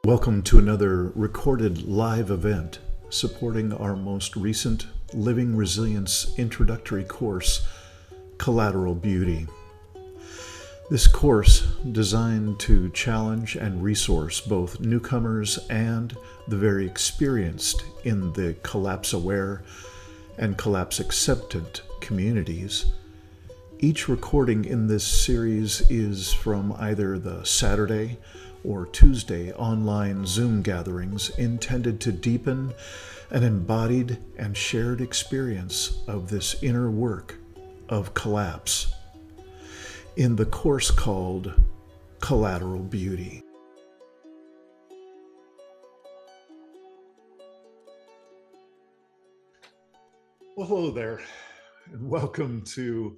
Welcome to another recorded live event supporting our most recent Living Resilience Introductory Course, Collateral Beauty. This course, designed to challenge and resource both newcomers and the very experienced in the Collapse-Aware and Collapse-Acceptant communities. Each recording in this series is from either the Saturday or Tuesday online Zoom gatherings intended to deepen an embodied and shared experience of this inner work of collapse in the course called Collateral Beauty. Well, hello there, and welcome to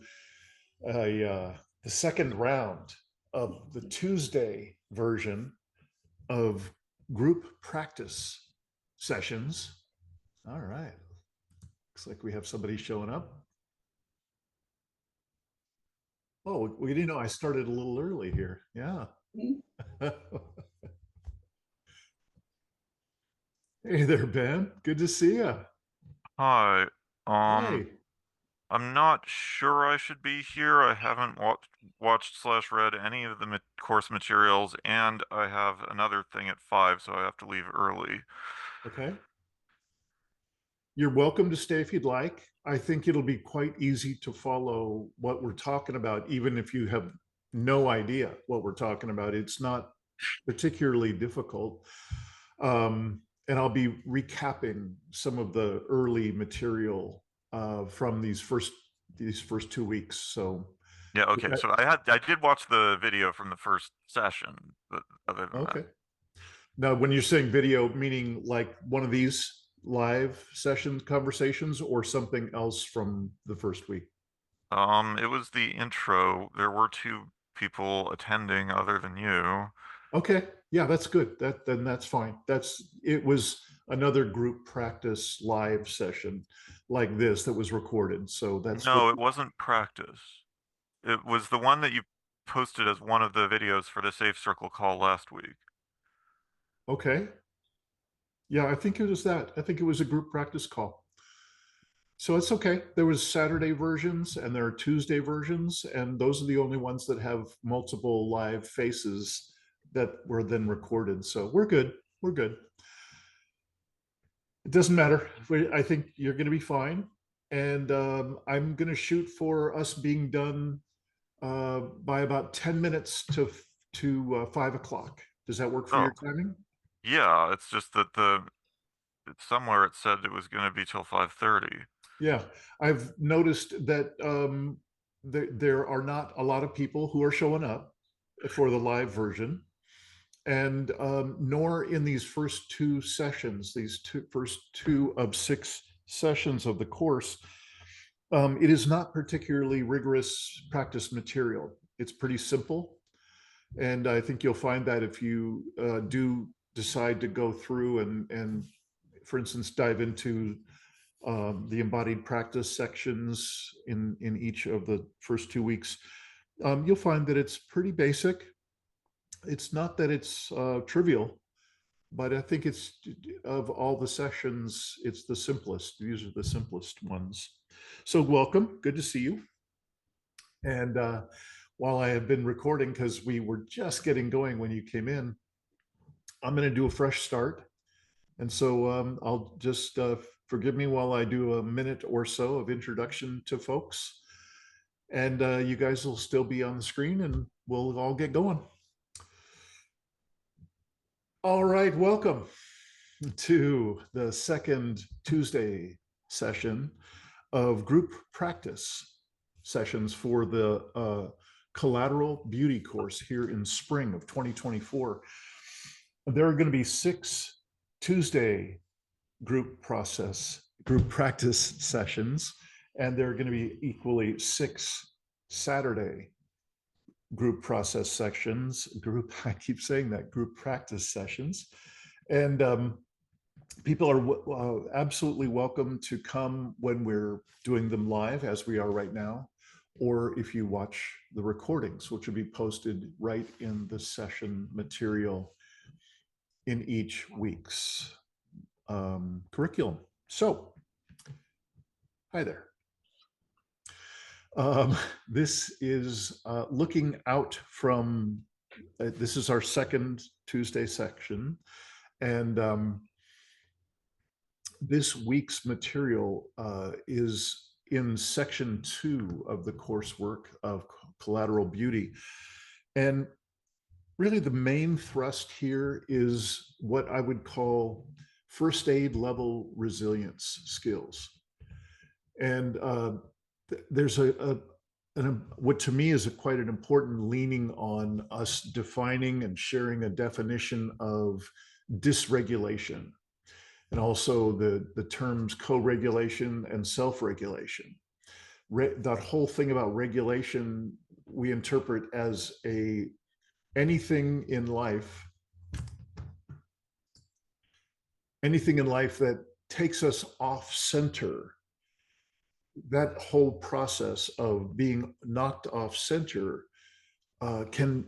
the second round of the Tuesday version of group practice sessions. All right. Looks like we have somebody showing up. Oh, well, you know, I started a little early here. Yeah. Hey there, Ben. Good to see you. Hi. Hey. I'm not sure I should be here. I haven't watched/read any of the course materials, and I have another thing at 5, so I have to leave early. Okay. You're welcome to stay if you'd like. I think it'll be quite easy to follow what we're talking about, even if you have no idea what we're talking about. It's not particularly difficult. And I'll be recapping some of the early material from these first 2 weeks. So Yeah, okay. So I did watch the video from the first session, but other than that. okay. Now, when you're saying video, meaning like one of these live session conversations or something else from the first week? It was the intro. There were 2 people attending other than you. Okay, yeah, that's good. Then that's fine. It was another group practice live session like this that was recorded. So that's what. No, it wasn't practice. It was the one that you posted as one of the videos for the Safe Circle call last week. Okay. Yeah, I think it was that. I think it was a group practice call. So it's okay. There was Saturday versions and there are Tuesday versions, and those are the only ones that have multiple live faces that were then recorded. So we're good. We're good. It doesn't matter. I think you're going to be fine. And I'm going to shoot for us being done by about 10 minutes to 5 o'clock. Does that work for Oh, your timing? yeah, it's just that somewhere it said it was gonna be till 5:30. Yeah, I've noticed that there are not a lot of people who are showing up for the live version, and nor in these first two sessions, first two of 6 sessions of the course. It is not particularly rigorous practice material. It's pretty simple. And I think you'll find that if you do decide to go through and for instance, dive into the embodied practice sections in each of the first 2 weeks, you'll find that it's pretty basic. It's not that it's trivial, but I think it's of all the sessions, it's the simplest. These are the simplest ones. So welcome, good to see you. And while I have been recording, because we were just getting going when you came in, I'm going to do a fresh start. And so I'll just forgive me while I do a minute or so of introduction to folks. And you guys will still be on the screen and we'll all get going. All right, welcome to the second Tuesday session of group practice sessions for the Collateral Beauty Course here in spring of 2024. There are going to be 6 Tuesday group practice sessions, and there are going to be equally 6 Saturday group process sections, I keep saying that, group practice sessions. And people are absolutely welcome to come when we're doing them live, as we are right now, or if you watch the recordings, which will be posted right in the session material in each week's curriculum. So, hi there. This is looking out from, this is our second Tuesday section. And this week's material is in section 2 of the coursework of Collateral Beauty. And really the main thrust here is what I would call first aid level resilience skills. And there's what to me is quite an important leaning on us defining and sharing a definition of dysregulation, and also the terms co-regulation and self-regulation. That whole thing about regulation we interpret as anything in life that takes us off center. That whole process of being knocked off center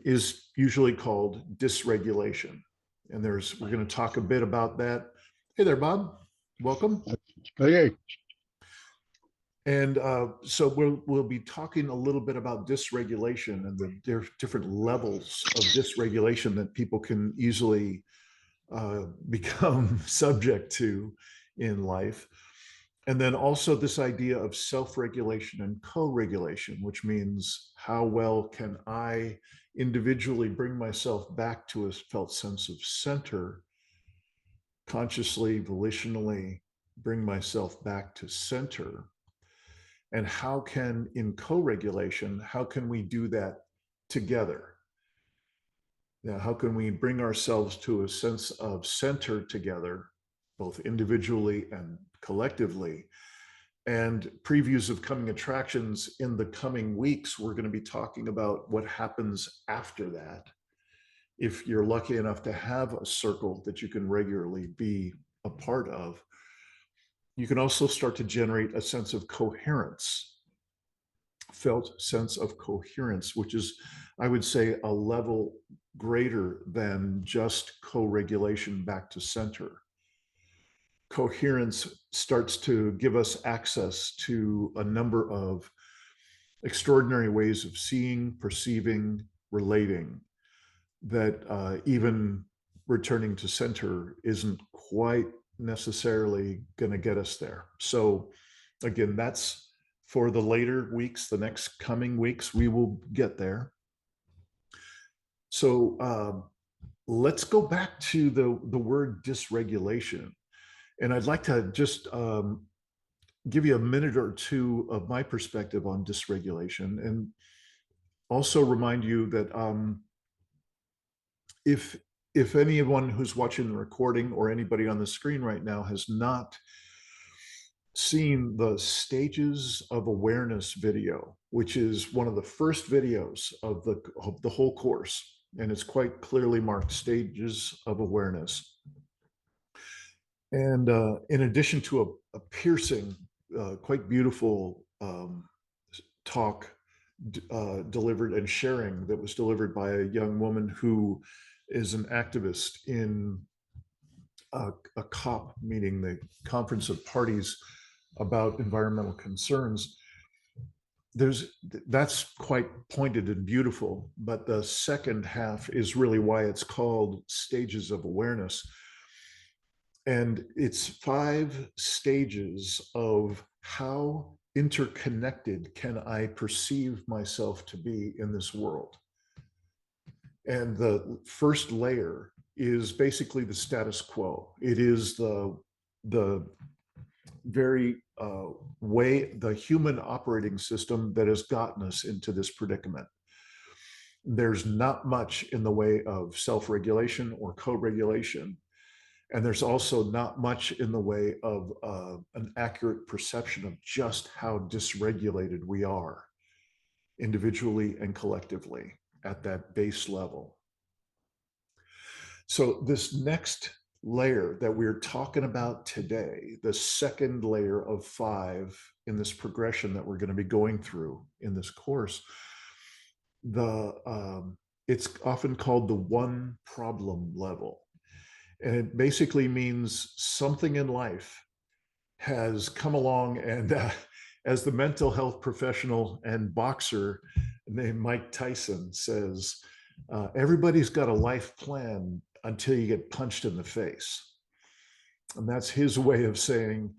is usually called dysregulation. And we're going to talk a bit about that. Hey there, Bob. Welcome. Hey. And so we'll be talking a little bit about dysregulation and the different levels of dysregulation that people can easily become subject to in life. And then also this idea of self-regulation and co-regulation, which means how well can I individually bring myself back to a felt sense of center, consciously, volitionally bring myself back to center. And how can, in co-regulation, how can we do that together? Now, how can we bring ourselves to a sense of center together, both individually and collectively? And previews of coming attractions in the coming weeks, we're going to be talking about what happens after that. If you're lucky enough to have a circle that you can regularly be a part of, you can also start to generate a sense of coherence, felt sense of coherence, which is, I would say, a level greater than just co-regulation back to center. Coherence starts to give us access to a number of extraordinary ways of seeing, perceiving, relating that even returning to center isn't quite necessarily going to get us there. So again, that's for the later weeks, the next coming weeks, we will get there. So let's go back to the word dysregulation. And I'd like to just give you a minute or two of my perspective on dysregulation, and also remind you that if anyone who's watching the recording or anybody on the screen right now has not seen the Stages of Awareness video, which is one of the first videos of the whole course, and it's quite clearly marked Stages of Awareness. And in addition to a piercing, quite beautiful talk delivered and sharing that was delivered by a young woman who is an activist in a COP meeting, the Conference of Parties about Environmental Concerns. That's quite pointed and beautiful, but the second half is really why it's called Stages of Awareness. And it's 5 stages of how interconnected can I perceive myself to be in this world. And the first layer is basically the status quo. It is the very the human operating system that has gotten us into this predicament. There's not much in the way of self-regulation or co-regulation. And there's also not much in the way of an accurate perception of just how dysregulated we are individually and collectively at that base level. So this next layer that we're talking about today, the second layer of 5 in this progression that we're going to be going through in this course, it's often called the one problem level. And it basically means something in life has come along and as the mental health professional and boxer named Mike Tyson says, everybody's got a life plan until you get punched in the face. And that's his way of saying,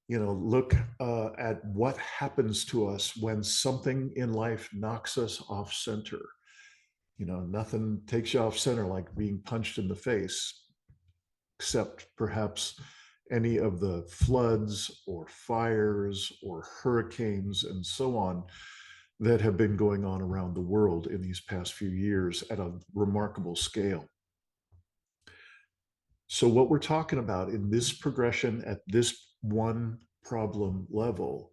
look at what happens to us when something in life knocks us off center. Nothing takes you off center like being punched in the face, except perhaps any of the floods or fires or hurricanes and so on that have been going on around the world in these past few years at a remarkable scale. So, what we're talking about in this progression at this one problem level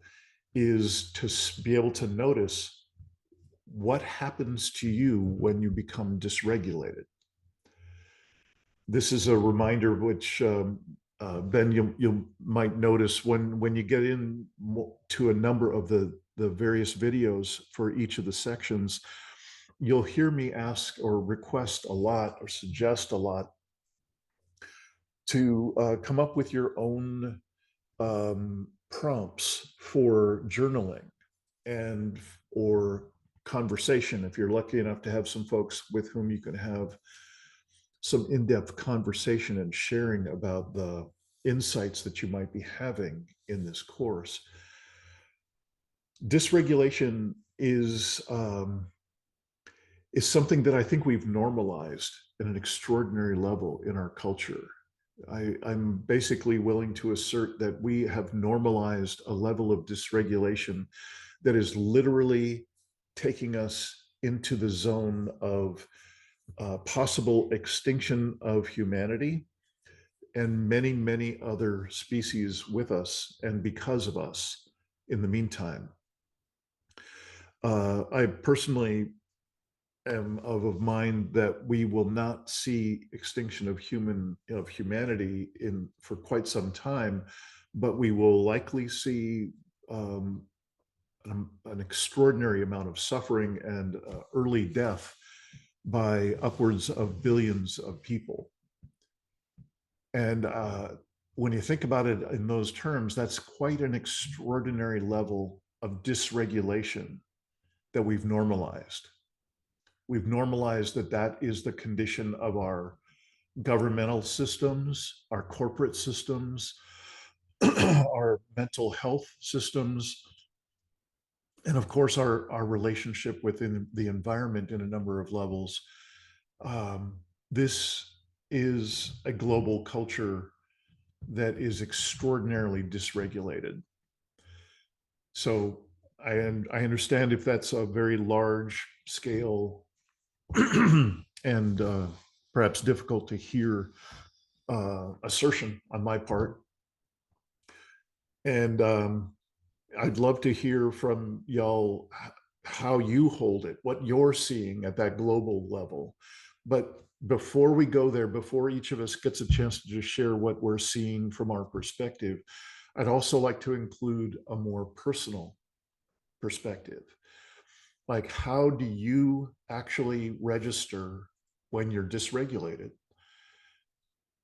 is to be able to notice what happens to you when you become dysregulated. This is a reminder which Ben, you might notice when you get in to a number of the various videos for each of the sections, you'll hear me ask or request a lot or suggest a lot to come up with your own prompts for journaling and or conversation if you're lucky enough to have some folks with whom you can have some in-depth conversation and sharing about the insights that you might be having in this course. Dysregulation is something that I think we've normalized at an extraordinary level in our culture. I'm basically willing to assert that we have normalized a level of dysregulation that is literally taking us into the zone of possible extinction of humanity and many, many other species with us and because of us in the meantime. I personally am of mind that we will not see extinction of humanity in for quite some time, but we will likely see an extraordinary amount of suffering and early death by upwards of billions of people. And when you think about it in those terms, that's quite an extraordinary level of dysregulation that we've normalized. We've normalized that that is the condition of our governmental systems, our corporate systems, our mental health systems, and of course, our relationship within the environment in a number of levels. This is a global culture that is extraordinarily dysregulated. So I understand if that's a very large scale and perhaps difficult to hear assertion on my part. And I'd love to hear from y'all how you hold it, what you're seeing at that global level. But before we go there, before each of us gets a chance to just share what we're seeing from our perspective, I'd also like to include a more personal perspective. Like, how do you actually register when you're dysregulated?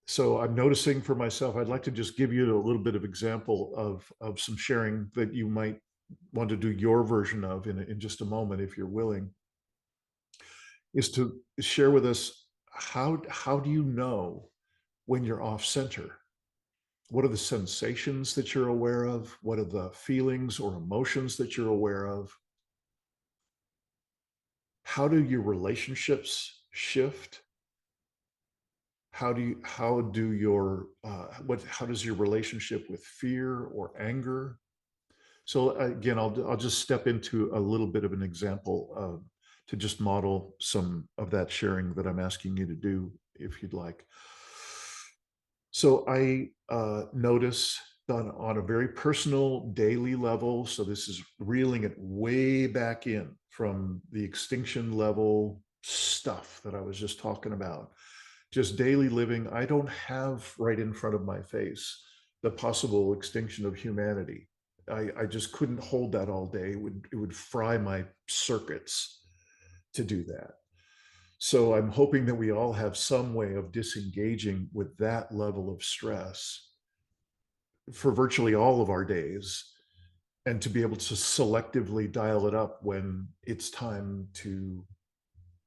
So I'm noticing for myself, I'd like to just give you a little bit of example of some sharing that you might want to do your version of in just a moment, if you're willing, is to share with us how do you know when you're off center? What are the sensations that you're aware of? What are the feelings or emotions that you're aware of? How do your relationships shift? How do your how does your relationship with fear or anger? So again, I'll just step into a little bit of an example to just model some of that sharing that I'm asking you to do, if you'd like. So I notice on a very personal daily level, so this is reeling it way back in from the extinction level stuff that I was just talking about. Just daily living, I don't have right in front of my face the possible extinction of humanity. I just couldn't hold that all day. It would fry my circuits to do that. So I'm hoping that we all have some way of disengaging with that level of stress for virtually all of our days, and to be able to selectively dial it up when it's time to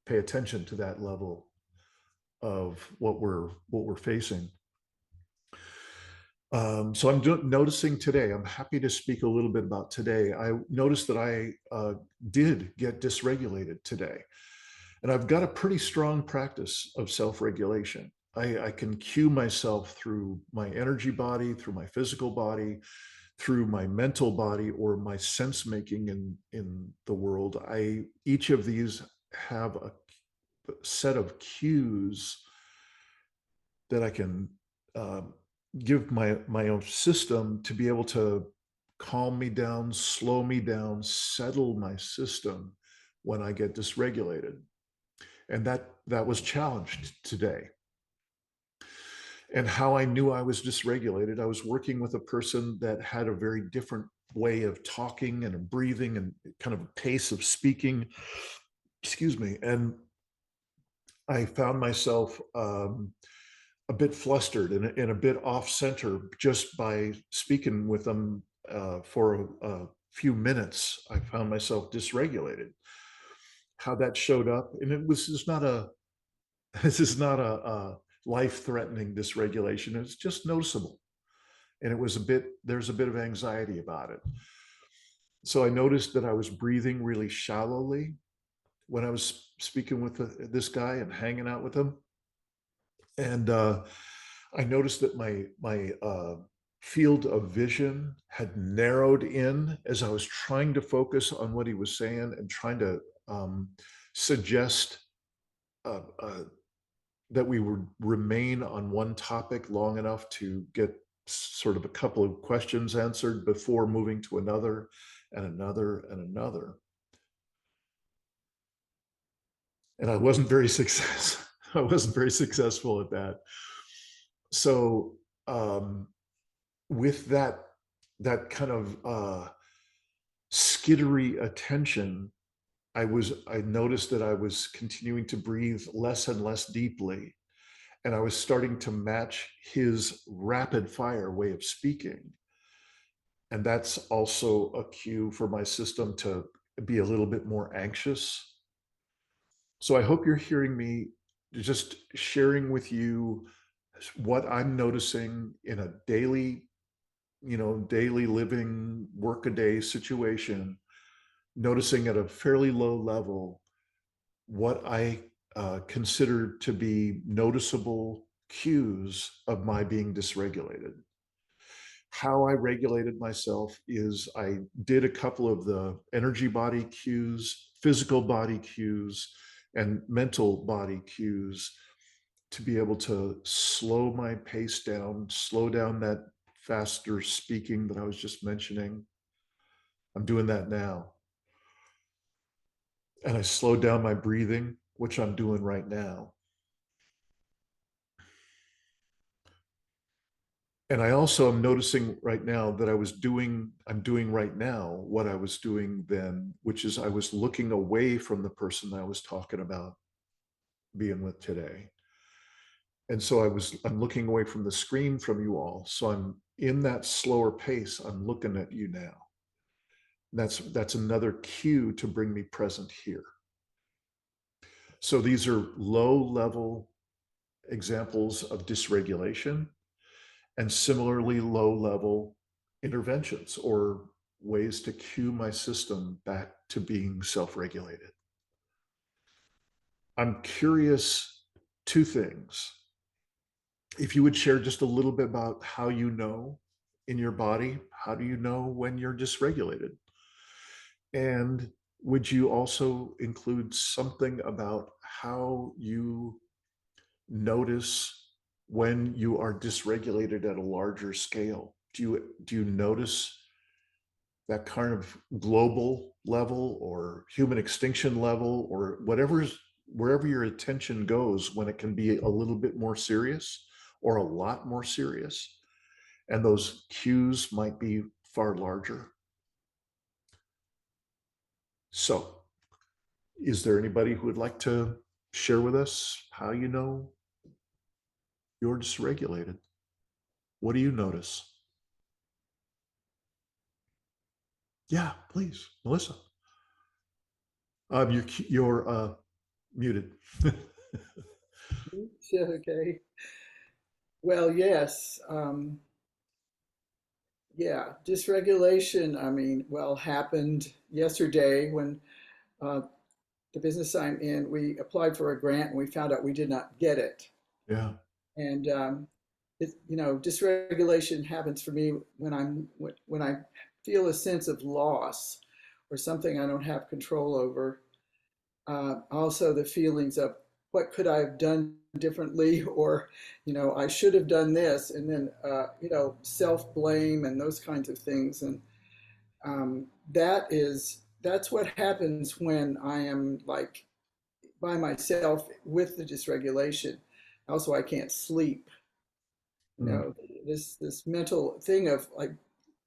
pay attention to that level of what we're facing. So I'm noticing today, I'm happy to speak a little bit about today. I noticed that I did get dysregulated today. And I've got a pretty strong practice of self-regulation. I can cue myself through my energy body, through my physical body, through my mental body, or my sense making in the world. Each of these have a set of cues that I can uh, give my own system to be able to calm me down, slow me down, settle my system when I get dysregulated. And that was challenged today. And how I knew I was dysregulated, I was working with a person that had a very different way of talking and of breathing and kind of a pace of speaking. Excuse me. And I found myself a bit flustered and a bit off center just by speaking with them for a few minutes. I found myself dysregulated. How that showed up, and it was just not a this is not a life-threatening dysregulation. It's just noticeable. And there's a bit of anxiety about it. So I noticed that I was breathing really shallowly when I was speaking with this guy and hanging out with him. And I noticed that my field of vision had narrowed in as I was trying to focus on what he was saying and trying to suggest uh, uh, that we would remain on one topic long enough to get sort of a couple of questions answered before moving to another and another and another. And I wasn't very successful. I wasn't very successful at that. So um, with that kind of skittery attention, I noticed that I was continuing to breathe less and less deeply, and I was starting to match his rapid fire way of speaking. And that's also a cue for my system to be a little bit more anxious. So I hope you're hearing me just sharing with you what I'm noticing in a daily living workaday situation, noticing at a fairly low level what I consider to be noticeable cues of my being dysregulated. How I regulated myself is I did a couple of the energy body cues, physical body cues, and mental body cues to be able to slow my pace down, slow down that faster speaking that I was just mentioning. I'm doing that now. And I slowed down my breathing, which I'm doing right now. And I also am noticing right now that I'm doing right now what I was doing then, which is I was looking away from the person I was talking about being with today. And so I'm looking away from the screen from you all. So I'm in that slower pace. I'm looking at you now. That's another cue to bring me present here. So these are low level examples of dysregulation, and similarly low level interventions or ways to cue my system back to being self-regulated. I'm curious, two things. If you would share just a little bit about how you know in your body, how do you know when you're dysregulated? And would you also include something about how you notice when you are dysregulated at a larger scale? Do you notice that kind of global level or human extinction level or wherever your attention goes when it can be a little bit more serious or a lot more serious, and those cues might be far larger? So is there anybody who would like to share with us how you know you're dysregulated? What do you notice? Yeah, please, Melissa. You're muted. Okay. Well, yes. Yeah, dysregulation, I mean, well, happened yesterday when uh, the business I'm in, we applied for a grant and we found out we did not get it. Yeah. And dysregulation happens for me when I feel a sense of loss or something I don't have control over. Also the feelings of what could I have done differently, or I should have done this, and then self-blame and those kinds of things. And that's what happens when I am like by myself with the dysregulation. Also, I can't sleep. you Mm, know this mental thing of like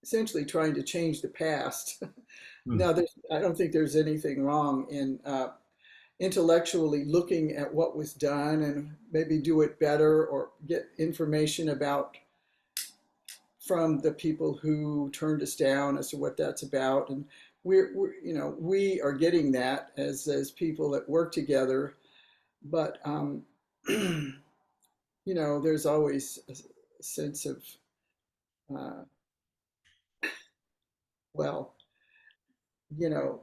essentially trying to change the past. mm, Now, I don't think there's anything wrong in intellectually looking at what was done and maybe do it better or get information about from the people who turned us down as to what that's about. And we are getting that as people that work together. But there's always a sense of uh, well,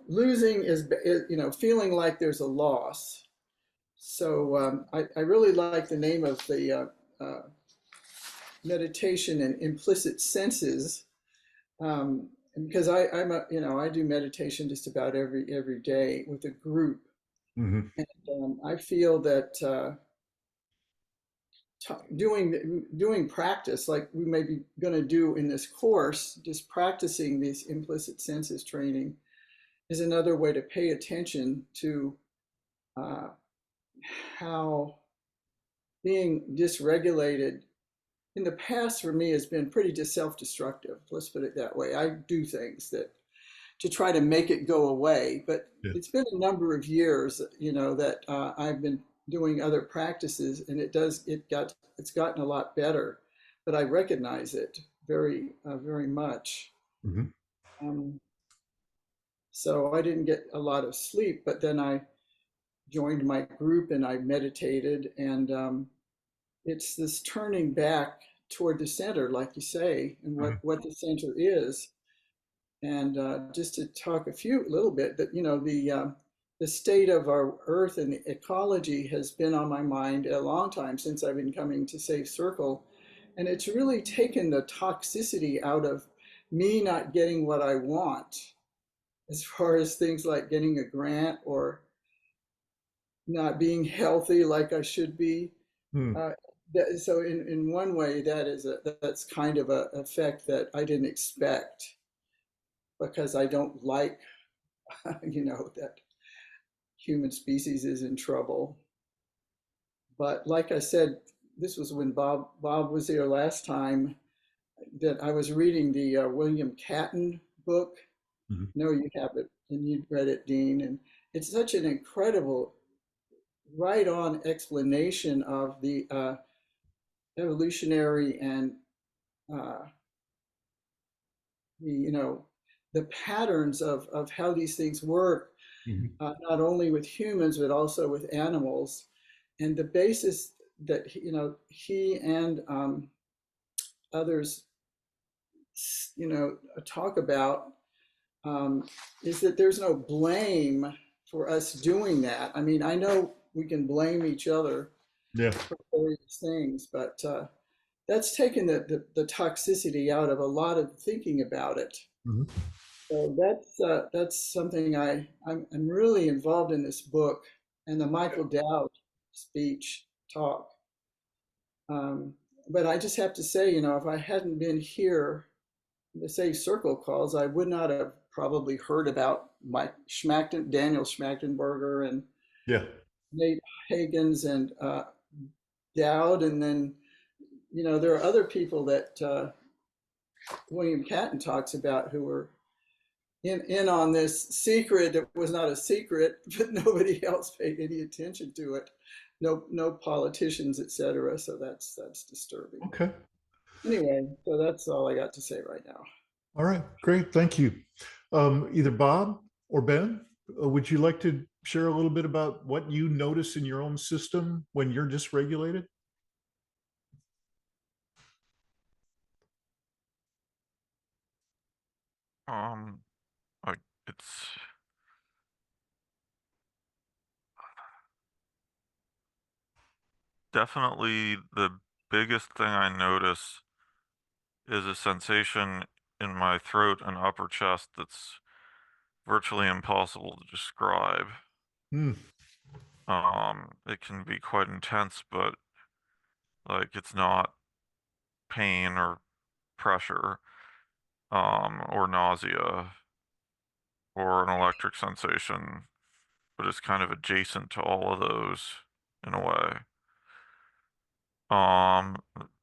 losing feeling like there's a loss. So I really like the name of the meditation and implicit senses, um, because I do meditation just about every day with a group, mhm, and I feel that doing practice like we may be going to do in this course, just practicing these implicit senses training is another way to pay attention to uh, how being dysregulated in the past for me has been pretty just self-destructive. Let's put it that way. I do things that to try to make it go away, but yeah. it's been a number of years, that I've been doing other practices, and it's gotten a lot better. But I recognize it very much. Mhm, Um, so I didn't get a lot of sleep, but then I joined my group and I meditated, and it's this turning back toward the center, like you say, and mhm, what the center is. And just to talk a little bit, that the state of our Earth and the ecology has been on my mind a long time since I've been coming to Safe Circle, and it's really taken the toxicity out of me not getting what I want, as far as things like getting a grant or not being healthy like I should be. mm, Uh, so in one way, that's kind of a effect that I didn't expect, because I don't like, that human species is in trouble. But like I said, this was when Bob was here last time, that I was reading the William Catton book. mhm, No, you have it, and you've read it, Dean. And it's such an incredible, right-on explanation of the evolutionary and uh, the the patterns of how these things work, mhm, not only with humans but also with animals, and the basis that he and others talk about, um, is that there's no blame for us doing that. I mean, I know we can blame each other yeah. for various things, but that's taken the toxicity out of a lot of thinking about it. Mhm, So that's something I'm really involved in this book and the Michael Dowd speech talk. Um, but I just have to say, if I hadn't been here, the Safe Circle calls, I would not have probably heard about Daniel Schmachtenberger and yeah. Nate Hagens and Dowd, and then there are other people that William Catton talks about who were in on this secret. It was not a secret, but nobody else paid any attention to it. No politicians, etc. So that's disturbing. Okay. Anyway, so that's all I got to say right now. All right. Great. Thank you. Either Bob or Ben, would you like to share a little bit about what you notice in your own system when you're dysregulated? Like it's definitely the biggest thing I notice is a sensation in my throat and upper chest that's virtually impossible to describe. Hmm. It can be quite intense, but like it's not pain or pressure, or nausea or an electric sensation, but it's kind of adjacent to all of those in a way.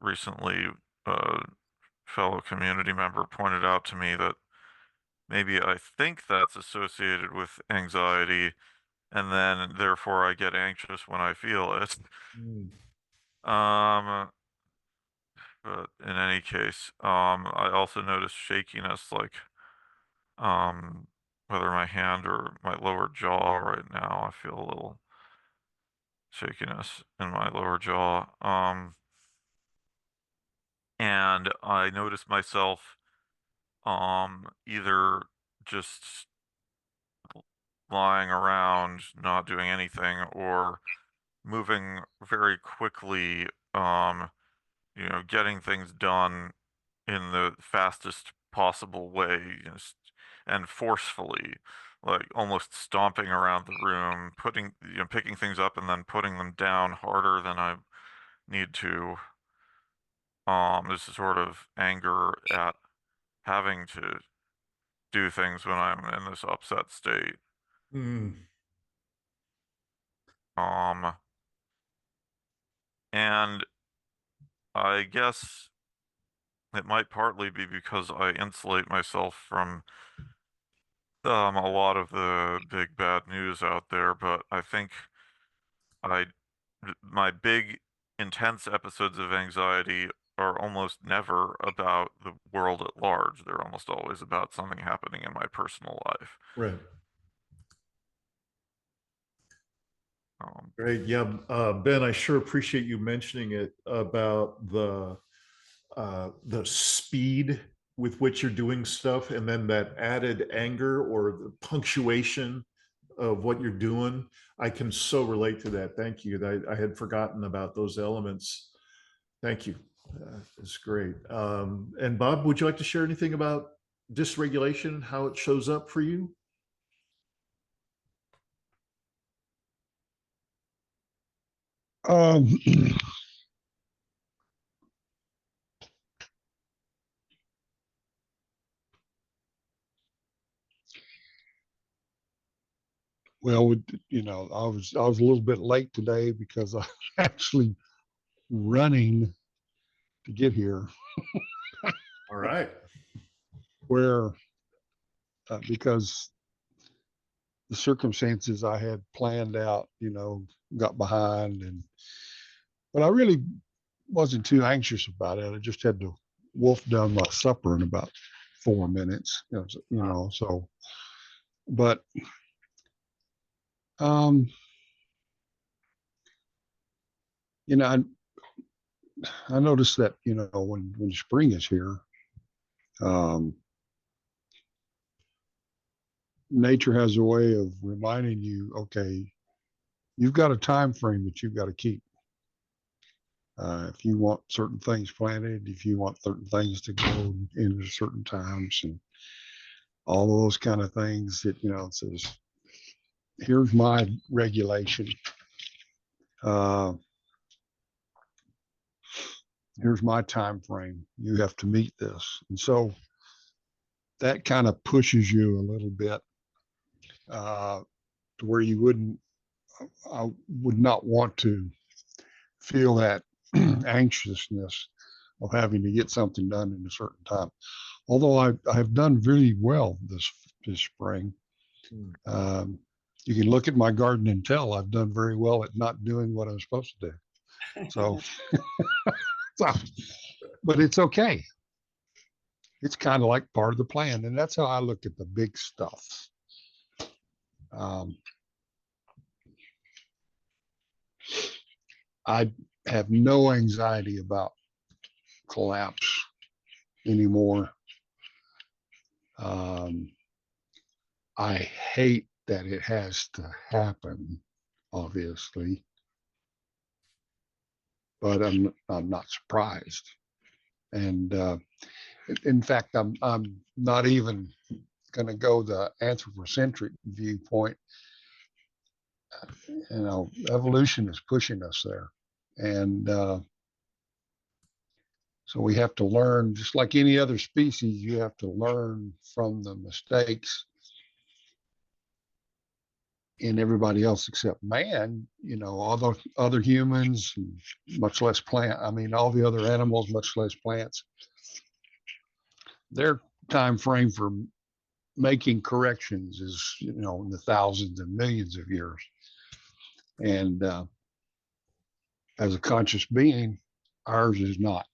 Recently, a fellow community member pointed out to me that maybe I think that's associated with anxiety, and then therefore I get anxious when I feel it. Hmm. Um, but in any case, I also notice shakiness, like, um, whether my hand or my lower jaw right now, I feel a little shakiness in my lower jaw. And I notice myself, either just lying around, not doing anything, or moving very quickly, getting things done in the fastest possible way, and forcefully, like almost stomping around the room, picking things up and then putting them down harder than I need to. This is sort of anger at having to do things when I'm in this upset state. Hmm. Um, and I guess it might partly be because I insulate myself from a lot of the big bad news out there, but I think I my big intense episodes of anxiety are almost never about the world at large. They're almost always about something happening in my personal life. Right. Um, Great. Yeah. Ben, I sure appreciate you mentioning it about the speed with which you're doing stuff, and then that added anger or the punctuation of what you're doing. I can so relate to that. Thank you. I had forgotten about those elements. Thank you. It's great. And Bob, would you like to share anything about dysregulation, how it shows up for you? Um, well, I was a little bit late today because I actually running to get here. All right. Where because the circumstances I had planned out, got behind, but I really wasn't too anxious about it. I just had to wolf down my supper in about 4 minutes, so, but, um, you know, I noticed that, when spring is here, um, nature has a way of reminding you, okay, you've got a time frame that you've got to keep. If you want certain things planted, if you want certain things to go in at certain times, and all those kind of things, that it says, here's my regulation. Uh, here's my time frame. You have to meet this, and so that kind of pushes you a little bit, to where you wouldn't. I would not want to feel that anxiousness of having to get something done in a certain time. Although I have done really well this this spring. Mm. You can look at my garden and tell I've done very well at not doing what I'm supposed to do. So, but it's okay. It's kind of like part of the plan. And that's how I look at the big stuff. I have no anxiety about collapse anymore. I hate that it has to happen, obviously, but I'm not surprised. And in fact, I'm not even going to go the anthropocentric viewpoint. You know, evolution is pushing us there, and so we have to learn, just like any other species. You have to learn from the mistakes in everybody else except man. You know, all the other humans, much less all the other animals, much less plants. Their time frame for making corrections is, you know, in the thousands and millions of years. And as a conscious being, ours is not.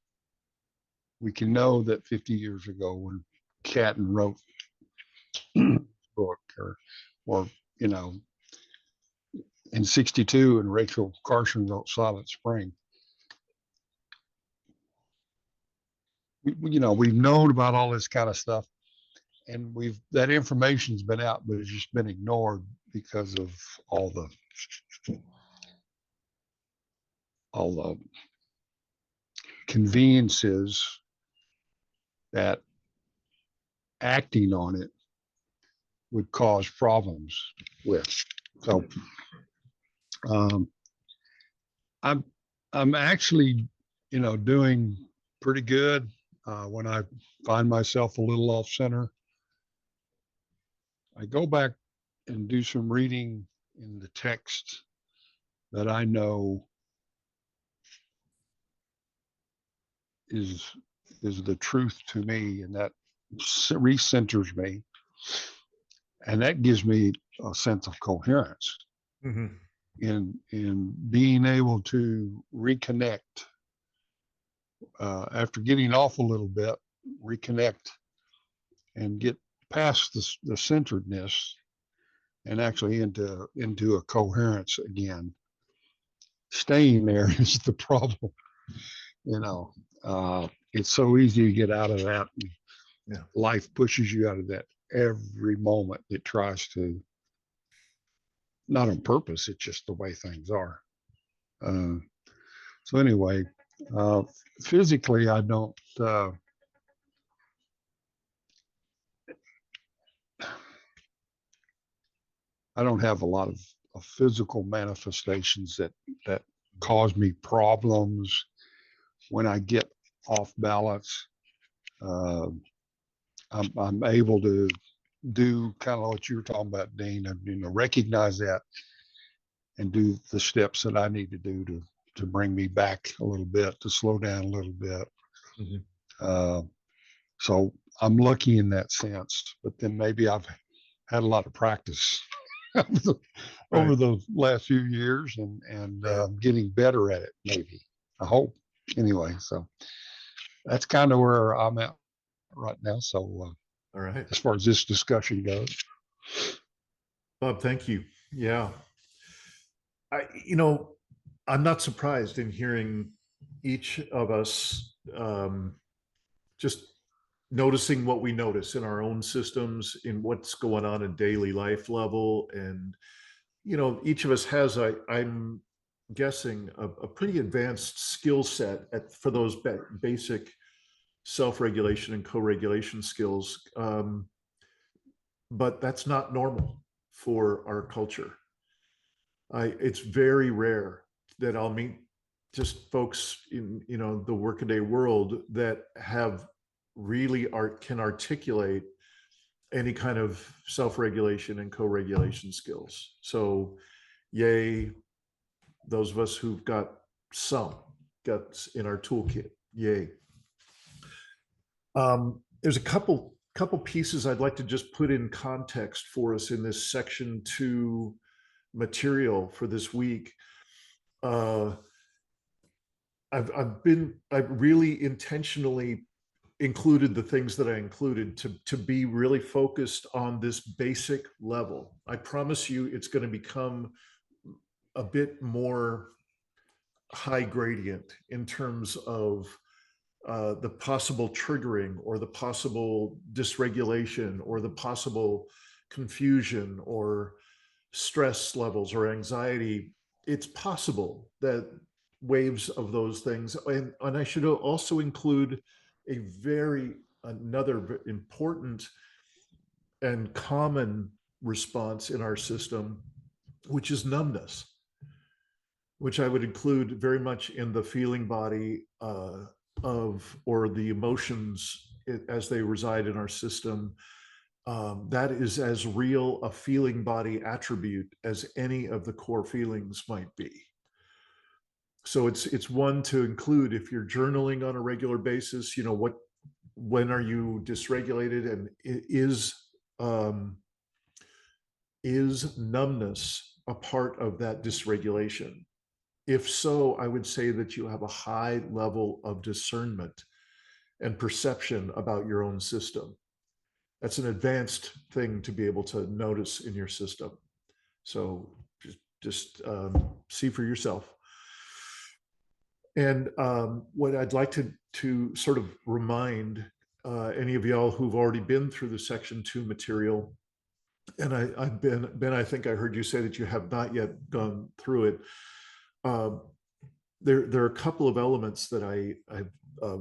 We can know that 50 years ago when Catton wrote book, or you know, in 62 and Rachel Carson wrote Silent Spring, you know, we've known about all this kind of stuff, and that information's been out, but it's just been ignored because of all the conveniences that acting on it would cause problems with. So I'm actually, you know, doing pretty good. When I find myself a little off center, I go back and do some reading in the text that I know is the truth to me, and that recenters me, and that gives me a sense of coherence. Mm-hmm. in being able to reconnect after getting off a little bit, reconnect and get past the centeredness and actually into a coherence again. Staying there is the problem. You know, it's so easy to get out of that. Yeah. Life pushes you out of that every moment. It tries to, not on purpose, it's just the way things are. So anyway, physically, I don't have a lot of physical manifestations that cause me problems when I get off balance. I'm able to do kind of what you were talking about, Dean, you know, recognize that and do the steps that I need to do to bring me back a little bit, to slow down a little bit. Mm-hmm. So I'm lucky in that sense, but then maybe I've had a lot of practice over the last few years and getting better at it, maybe, I hope. Anyway, so that's kind of where I'm at right now. So all right, as far as this discussion goes. Bob, thank you. Yeah. You know, I'm not surprised in hearing each of us just noticing what we notice in our own systems, in what's going on in daily life level. And, you know, each of us has, I'm guessing, a pretty advanced skill set for those basic self-regulation and co-regulation skills. But that's not normal for our culture. It's very rare that I'll meet just folks in, you know, the workaday world that really can articulate any kind of self-regulation and co-regulation skills. So yay, those of us who've got in our toolkit, yay. There's a couple couple pieces I'd like to just put in context for us in this section 2 material for this week. I've really intentionally included the things that I included to be really focused on this basic level. I promise you it's going to become a bit more high gradient in terms of the possible triggering or the possible dysregulation or the possible confusion or stress levels or anxiety. It's possible that waves of those things, and I should also include another important and common response in our system, which is numbness, which I would include very much in the feeling body or the emotions as they reside in our system. That is as real a feeling body attribute as any of the core feelings might be. So it's one to include if you're journaling on a regular basis. When are you dysregulated, and is numbness a part of that dysregulation? If so, I would say that you have a high level of discernment and perception about your own system. That's an advanced thing to be able to notice in your system. So just see for yourself. And what I'd like to sort of remind any of y'all who've already been through the section 2 material, and Ben, I think I heard you say that you have not yet gone through it. There are a couple of elements that I've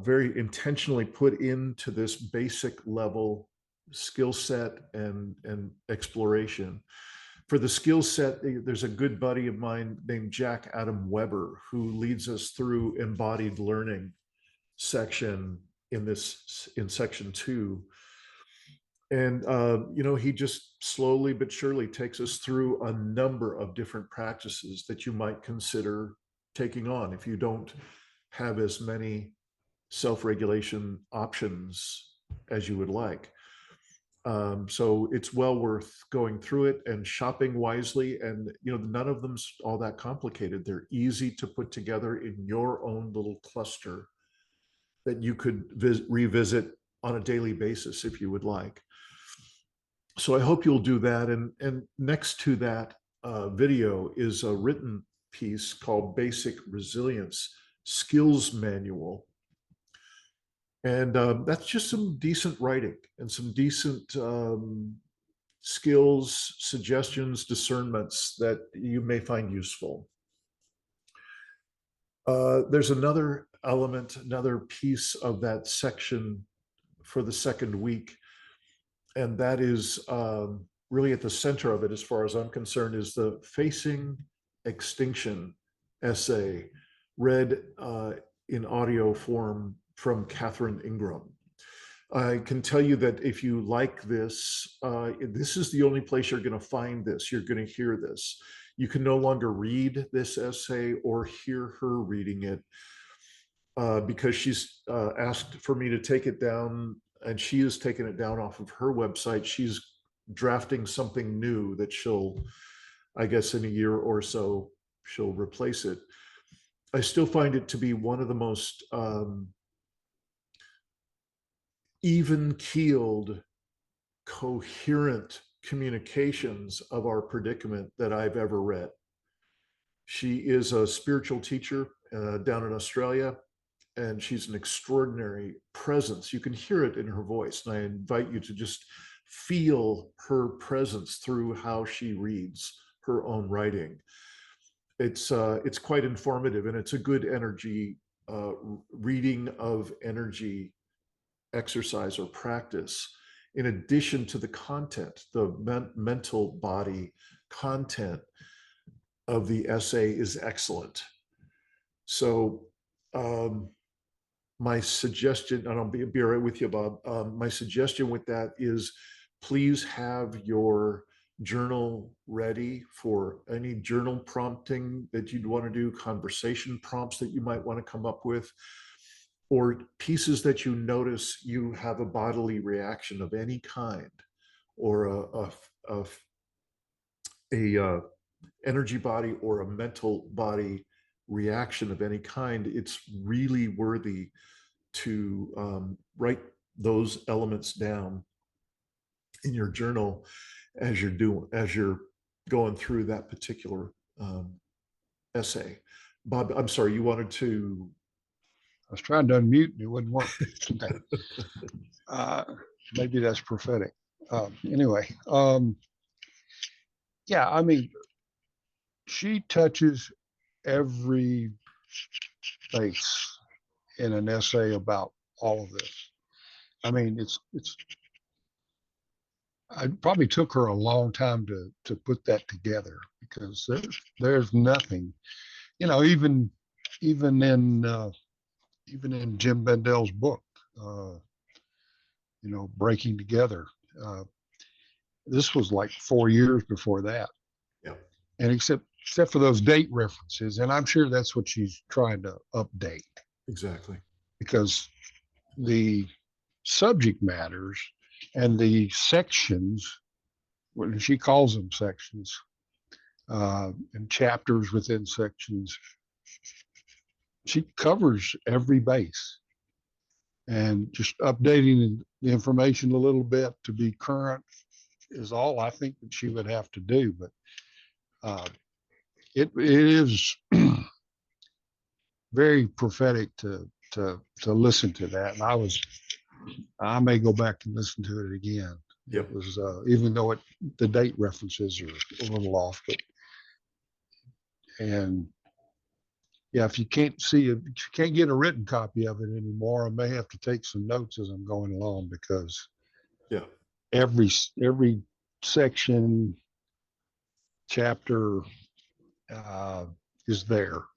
very intentionally put into this basic level skill set and exploration. For the skill set, there's a good buddy of mine named Jack Adam Weber who leads us through embodied learning section in section 2. And he just slowly but surely takes us through a number of different practices that you might consider taking on if you don't have as many self-regulation options as you would like. So it's well worth going through it and shopping wisely. And none of them's all that complicated. They're easy to put together in your own little cluster that you could revisit on a daily basis if you would like. So I hope you'll do that. And next to that video is a written piece called Basic Resilience Skills Manual. And that's just some decent writing and some decent skills, suggestions, discernments that you may find useful. There's another element, another piece of that section for the second week, and that is really at the center of it, as far as I'm concerned, is the Facing Extinction essay, read in audio form from Catherine Ingram. I can tell you that if you like this, this is the only place you're going to find this. You're going to hear this. You can no longer read this essay or hear her reading it because she's asked for me to take it down, and she has taken it down off of her website. She's drafting something new that she'll, I guess in a year or so, she'll replace it. I still find it to be one of the most even-keeled, coherent communications of our predicament that I've ever read. She is a spiritual teacher down in Australia, and she's an extraordinary presence. You can hear it in her voice, and I invite you to just feel her presence through how she reads her own writing. It's quite informative, and it's a good energy reading of energy exercise or practice. In addition to the content, the mental body content of the essay is excellent. So my suggestion, and I'll be right with you, Bob, my suggestion with that is please have your journal ready for any journal prompting that you'd want to do, conversation prompts that you might want to come up with. or pieces that you notice you have a bodily reaction of any kind, or a energy body or a mental body reaction of any kind, it's really worthy to write those elements down in your journal as you're going through that particular essay. Bob, I'm sorry, you wanted to. I was trying to unmute and it wouldn't work. Okay. Maybe that's prophetic. Anyway, yeah, I mean, she touches every base in an essay about all of this. I mean, it probably took her a long time to put that together, because there's nothing, you know, even in Jim Bendel's book, you know, Breaking Together. This was like 4 years before that. Yeah. And except for those date references, and I'm sure that's what she's trying to update, Exactly. because the subject matters and the sections, when she calls them sections, and chapters within sections, she covers every base, and just updating the information a little bit to be current is all I think that she would have to do. But it is very prophetic to listen to that. And I may go back and listen to it again. Yep. It was even though the date references are a little off, but and yeah, if you can't get a written copy of it anymore, I may have to take some notes as I'm going along, because Yeah. every section, chapter is there.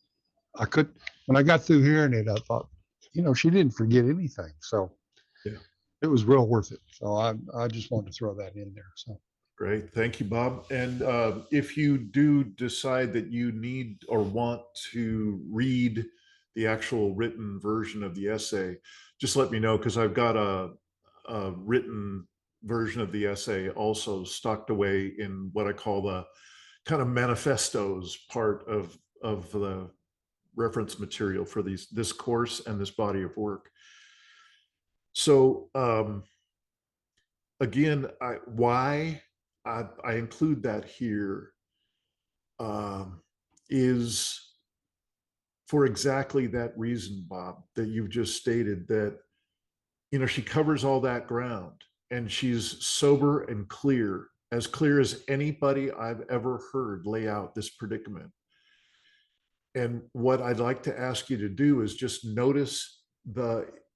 When I got through hearing it, I thought, you know, she didn't forget anything. So Yeah. it was real worth it. So I just wanted to throw that in there. So Great. Thank you, Bob. And if you do decide that you need or want to read the actual written version of the essay, just let me know, because I've got a written version of the essay also stocked away in what I call the kind of manifestos part of the reference material for this course and this body of work. So again, why I include that here is for exactly that reason, Bob, that you've just stated, that, you know, she covers all that ground, and she's sober and clear as anybody I've ever heard lay out this predicament. And what I'd like to ask you to do is just notice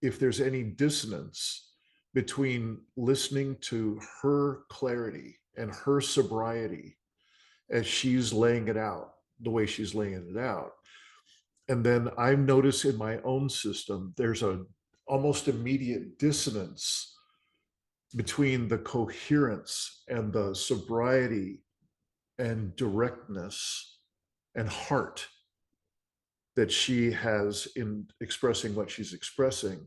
if there's any dissonance between listening to her clarity and her sobriety as she's laying it out, the way she's laying it out. And then I notice in my own system, there's a almost immediate dissonance between the coherence and the sobriety and directness and heart that she has in expressing what she's expressing.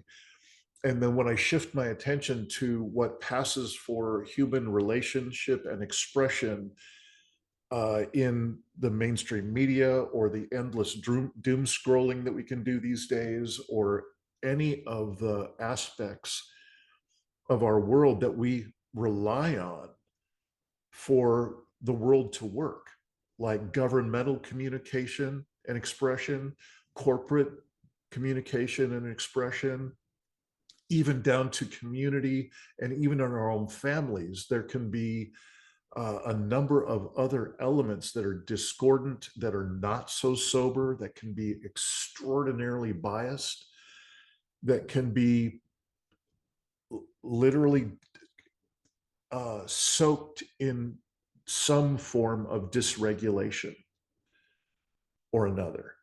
And then when I shift my attention to what passes for human relationship and expression in the mainstream media, or the endless doom scrolling that we can do these days, or any of the aspects of our world that we rely on for the world to work, like governmental communication and expression, corporate communication and expression, even down to community, and even in our own families, there can be a number of other elements that are discordant, that are not so sober, that can be extraordinarily biased, that can be literally soaked in some form of dysregulation or another,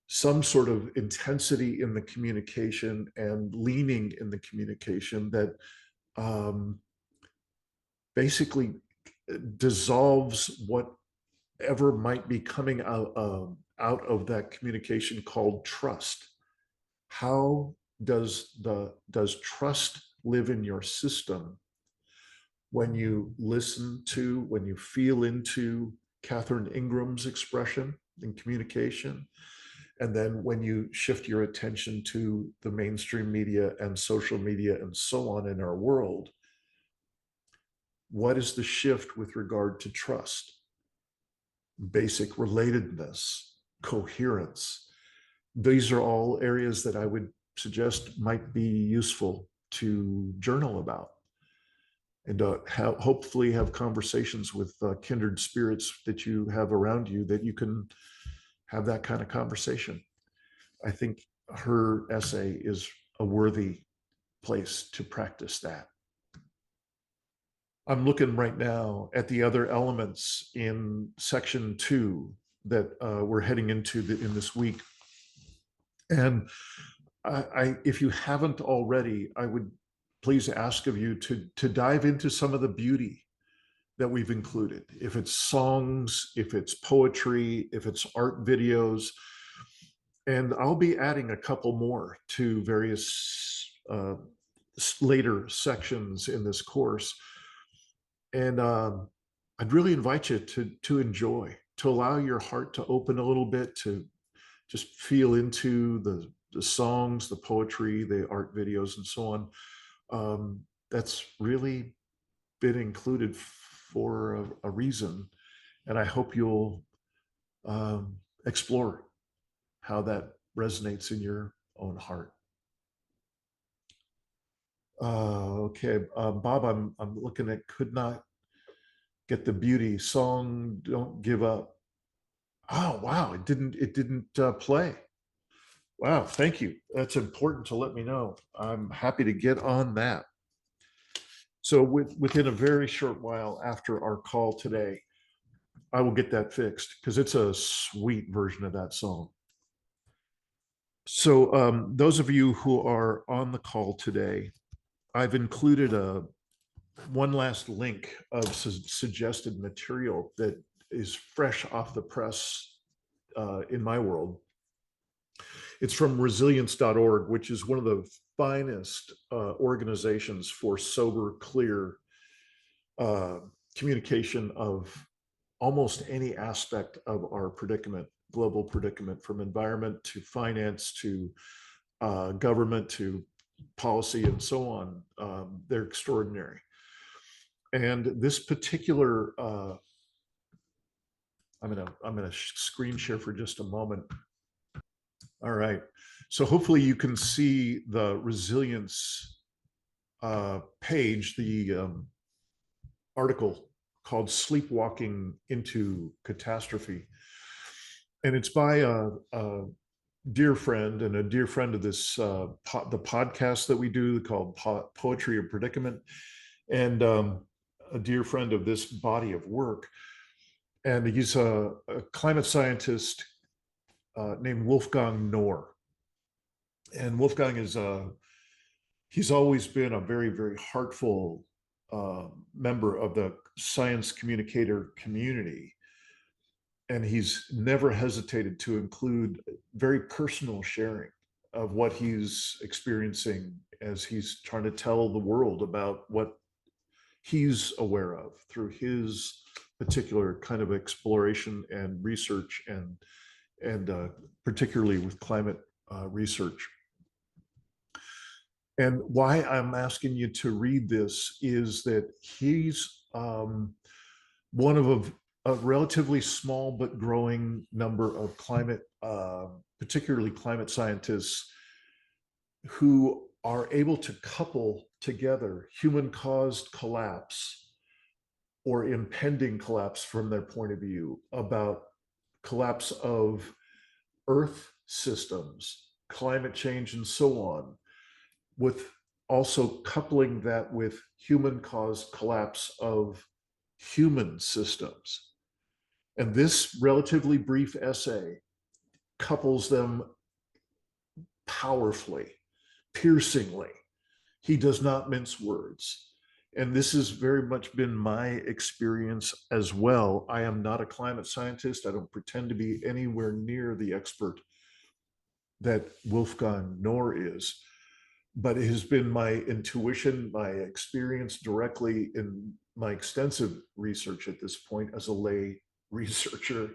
some sort of intensity in the communication and leaning in the communication that basically dissolves whatever might be coming out of that communication, called trust. How does trust live in your system when you listen to, when you feel into Catherine Ingram's expression in communication, and then when you shift your attention to the mainstream media and social media and so on in our world? What is the shift with regard to trust, basic relatedness, coherence? These are all areas that I would suggest might be useful to journal about, and hopefully have conversations with kindred spirits that you have around you, that you can have that kind of conversation. I think her essay is a worthy place to practice that. I'm looking right now at the other elements in section 2 that we're heading into in this week. And if you haven't already, I would please ask of you to dive into some of the beauty that we've included. If it's songs, if it's poetry, if it's art videos, and I'll be adding a couple more to various later sections in this course. And I'd really invite you to enjoy, to allow your heart to open a little bit, to just feel into the songs, the poetry, the art videos, and so on. That's really been included for a reason. And I hope you'll explore how that resonates in your own heart. Okay, Bob, I'm looking at could not get the beauty song. Don't give up. Oh wow, it didn't play. Wow, thank you. That's important to let me know. I'm happy to get on that. So within a very short while after our call today, I will get that fixed, because it's a sweet version of that song. So those of you who are on the call today, I've included one last link of suggested material that is fresh off the press in my world. It's from resilience.org, which is one of the finest organizations for sober, clear communication of almost any aspect of our predicament, global predicament, from environment to finance to government to policy and so on. They're extraordinary. And this particular, I'm gonna screen share for just a moment. All right, so hopefully you can see the resilience page, the article called Sleepwalking into Catastrophe. And it's by a dear friend, and a dear friend of this, the podcast that we do called Poetry of Predicament, and a dear friend of this body of work. And he's a climate scientist named Wolfgang Knorr. And Wolfgang is he's always been a very, very heartful member of the science communicator community. And he's never hesitated to include very personal sharing of what he's experiencing as he's trying to tell the world about what he's aware of through his particular kind of exploration and research, and particularly with climate research. And why I'm asking you to read this is that he's one of a relatively small but growing number of climate, particularly climate scientists, who are able to couple together human-caused collapse or impending collapse from their point of view about collapse of Earth systems, climate change, and so on, with also coupling that with human-caused collapse of human systems. And this relatively brief essay couples them powerfully, piercingly. He does not mince words. And this has very much been my experience as well. I am not a climate scientist. I don't pretend to be anywhere near the expert that Wolfgang Knorr is, but it has been my intuition, my experience directly in my extensive research at this point as a lay researcher,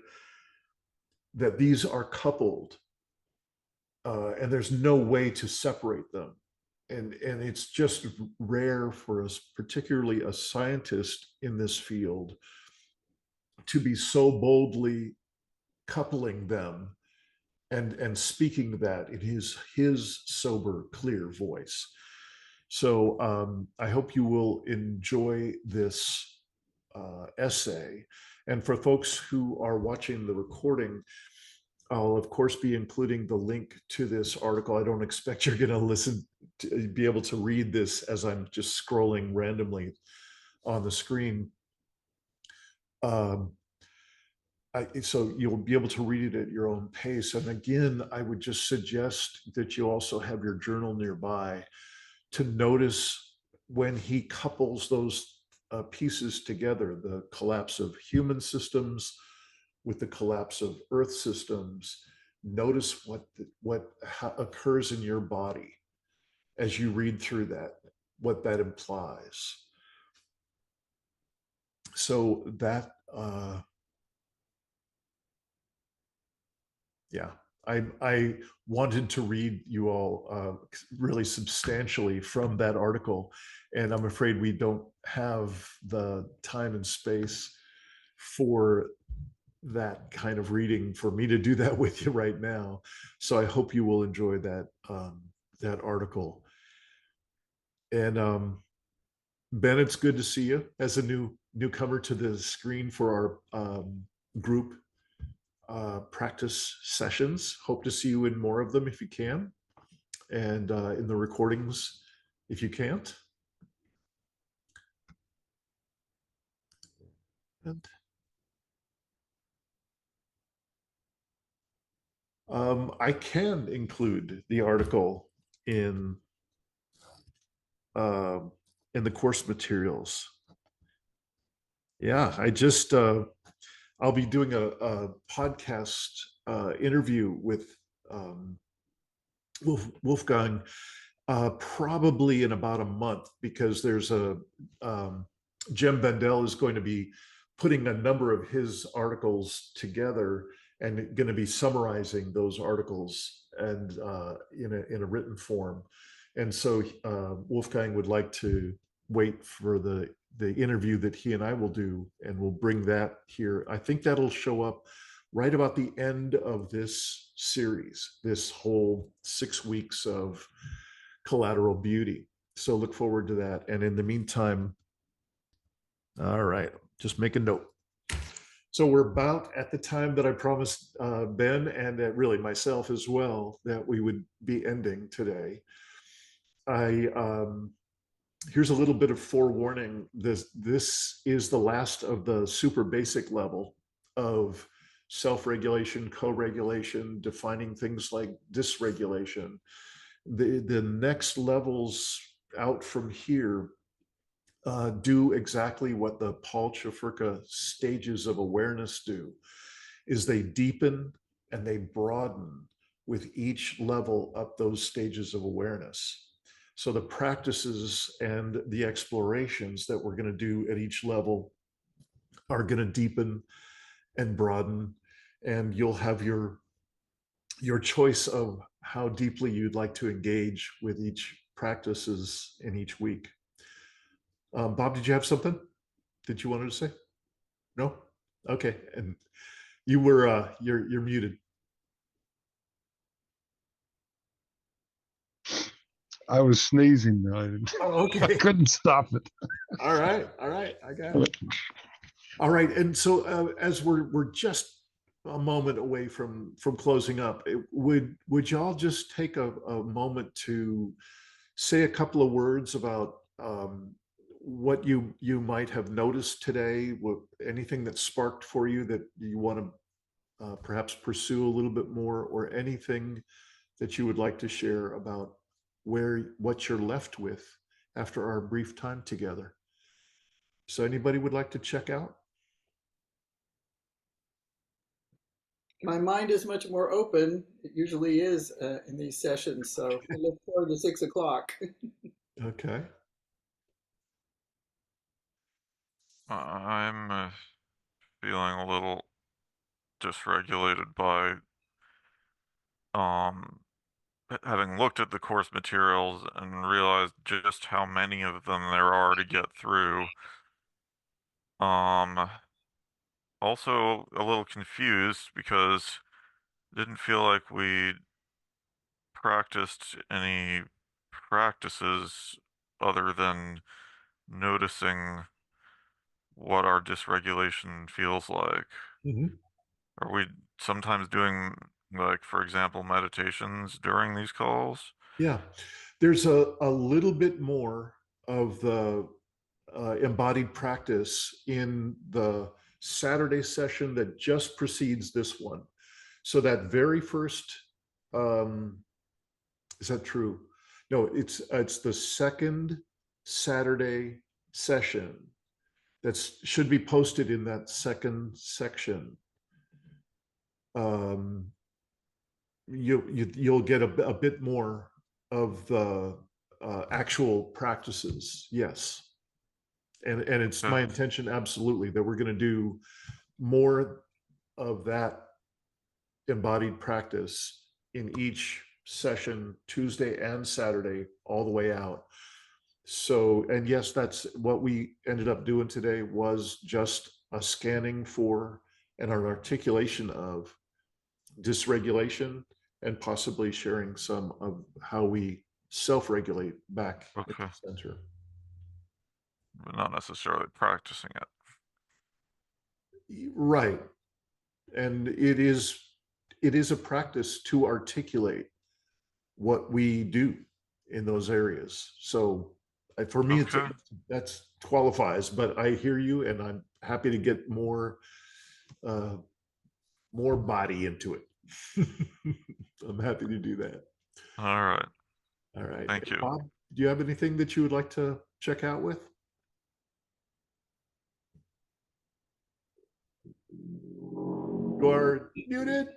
that these are coupled, and there's no way to separate them. And it's just rare for us, particularly a scientist in this field, to be so boldly coupling them and speaking that in his sober, clear voice. So I hope you will enjoy this essay. And for folks who are watching the recording, I'll of course be including the link to this article. I don't expect you're going to be able to read this as I'm just scrolling randomly on the screen. So you'll be able to read it at your own pace. And again, I would just suggest that you also have your journal nearby to notice when he couples those pieces together, the collapse of human systems with the collapse of Earth systems. Notice what occurs in your body as you read through that, what that implies. So that, yeah, I wanted to read you all really substantially from that article, and I'm afraid we don't have the time and space for that kind of reading for me to do that with you right now. So I hope you will enjoy that that article. And Ben, it's good to see you as a newcomer to the screen for our group practice sessions. Hope to see you in more of them if you can, and in the recordings if you can't. And I can include the article in the course materials. Yeah, I just I'll be doing a podcast interview with Wolfgang probably in about a month, because there's a Jem Bendel is going to be putting a number of his articles together and going to be summarizing those articles and in a written form. And so Wolfgang would like to wait for the interview that he and I will do, and we'll bring that here. I think that'll show up right about the end of this series, this whole 6 weeks of Collateral Beauty. So look forward to that. And in the meantime, all right, just make a note. So we're about at the time that I promised Ben and really myself as well that we would be ending today. Here's a little bit of forewarning. This is the last of the super basic level of self-regulation, co-regulation, defining things like dysregulation. The next levels out from here do exactly what the Paul Chafurka stages of awareness do, is they deepen and they broaden with each level up those stages of awareness. So the practices and the explorations that we're going to do at each level are going to deepen and broaden, and you'll have your choice of how deeply you'd like to engage with each practices in each week. Bob, did you have something that you wanted to say? No? Okay. And you were you're muted. I was sneezing. Oh, okay. I couldn't stop it. All right. I got it. All right. And so as we're just a moment away from closing up, would y'all just take a moment to say a couple of words about what you might have noticed today, anything that sparked for you that you want to perhaps pursue a little bit more, or anything that you would like to share about what you're left with after our brief time together. So anybody would like to check out? my mind is much more open. It usually is in these sessions. So I look forward to 6 o'clock. Okay. I'm feeling a little dysregulated by um having looked at the course materials and realized just how many of them there are to get through. Um, Also a little confused because it didn't feel like we practiced any practices other than noticing what our dysregulation feels like. Mhm. Are we sometimes doing, like, for example, meditations during these calls? Yeah. There's a little bit more of the embodied practice in the Saturday session that just precedes this one. So that very first, is that true? No, it's the second Saturday session that should be posted in that second section. Um, you'll get a bit more of the actual practices. Yes. And it's Okay. my intention, absolutely, that we're going to do more of that embodied practice in each session, Tuesday and Saturday, all the way out. So, and yes, that's what we ended up doing today, was just a scanning for and an articulation of dysregulation, and possibly sharing some of how we self-regulate back at Okay. the center. But not necessarily practicing it. Right. And it is a practice to articulate what we do in those areas. So for me, Okay. that's qualifies, but I hear you, and I'm happy to get more uh, more body into it. I'm happy to do that. All right. All right. Thank you. Bob, do you have anything that you would like to check out with? You are muted.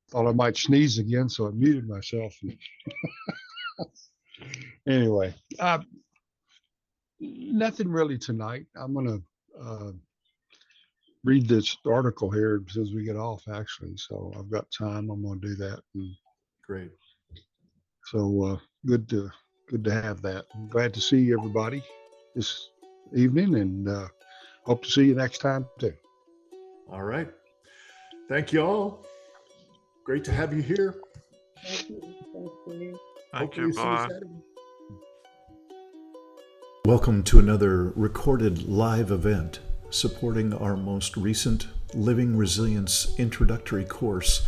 Thought I might sneeze again, so I muted myself. Anyway, nothing really tonight. I'm gonna read this article here as we get off, actually. So I've got time. I'm gonna do that. And Great. so good to have that. I'm glad to see everybody this evening, and hope to see you next time too. All right. Thank you all. Great to have you here. Thank you. Thanks, Jimmy. Thank Hopefully you. see you Bye. Saturday. Welcome to another recorded live event supporting our most recent Living Resilience Introductory Course,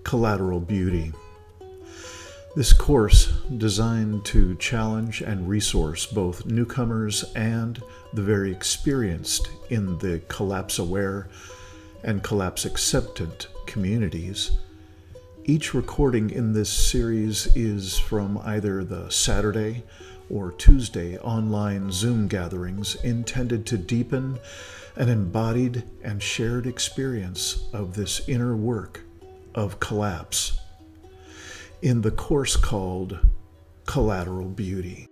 Collateral Beauty. This course, designed to challenge and resource both newcomers and the very experienced in the Collapse-Aware and Collapse-Acceptant communities. Each recording in this series is from either the Saturday or Tuesday online Zoom gatherings intended to deepen an embodied and shared experience of this inner work of collapse in the course called Collateral Beauty.